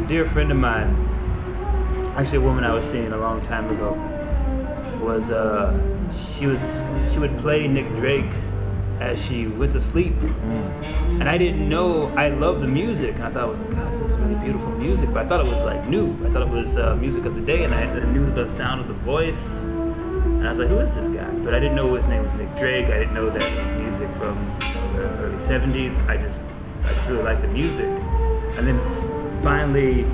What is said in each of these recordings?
Dear friend of mine, actually a woman I was seeing a long time ago, was she would play Nick Drake as she went to sleep, and I didn't know. I loved the music, and I thought, God, this is really beautiful music, but I thought it was like new. I thought it was music of the day, and I knew the sound of the voice, and I was like, who is this guy? But I didn't know his name was Nick Drake. I didn't know that it was music from the early 70s. I just really liked the music, and then finally,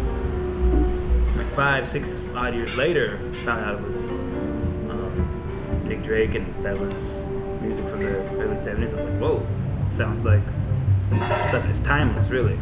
it's like 5-6 odd years later, found out it was Nick Drake, and that was music from the early 70s. I was like, whoa, sounds like stuff is timeless, really.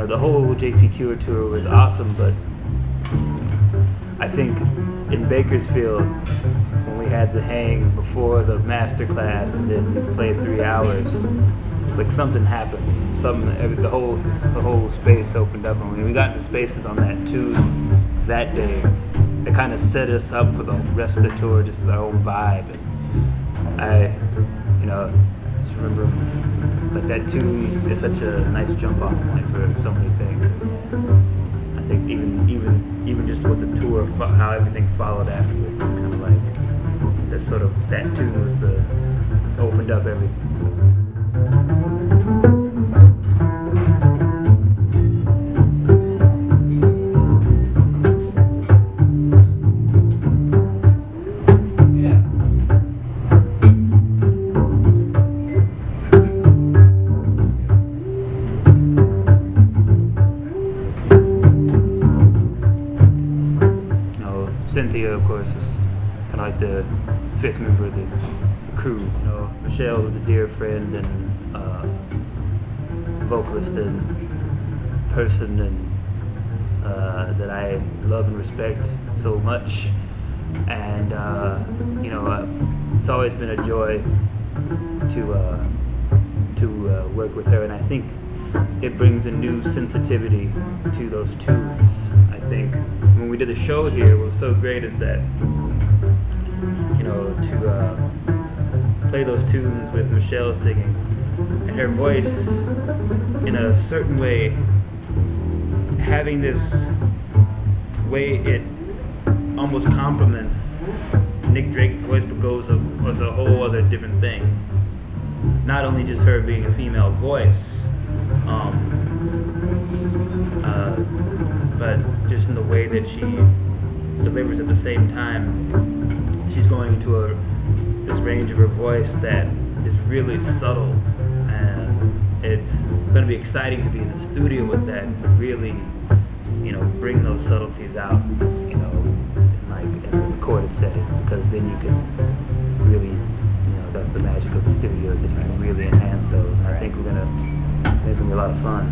The whole JPQ tour was awesome, but I think in Bakersfield, when we had the hang before the master class and then we played 3 hours, it's like something happened. The whole space opened up, and when we got into spaces on that tune that day, it kind of set us up for the rest of the tour, just as our own vibe. And I just remember, like, that tune is such a nice jump off point for so many things. I think even just what the tour, how everything followed afterwards was kind of like that tune was opened up everything. So. Cynthia, of course, is kind of like the 5th member of the crew. Michelle was a dear friend and vocalist and person, and that I love and respect so much. And it's always been a joy to work with her, and I think it brings a new sensitivity to those tunes. I think when we did the show here, what was so great is that, to play those tunes with Michelle singing, and her voice, in a certain way, having this way it almost complements Nick Drake's voice, but was a whole other different thing. Not only just her being a female voice, but just in the way that she delivers at the same time. She's going into this range of her voice that is really subtle, and it's going to be exciting to be in the studio with that, to really, bring those subtleties out, in a recorded setting, because then you can really, that's the magic of the studio, is that you can really enhance those, and I think it's going to be a lot of fun.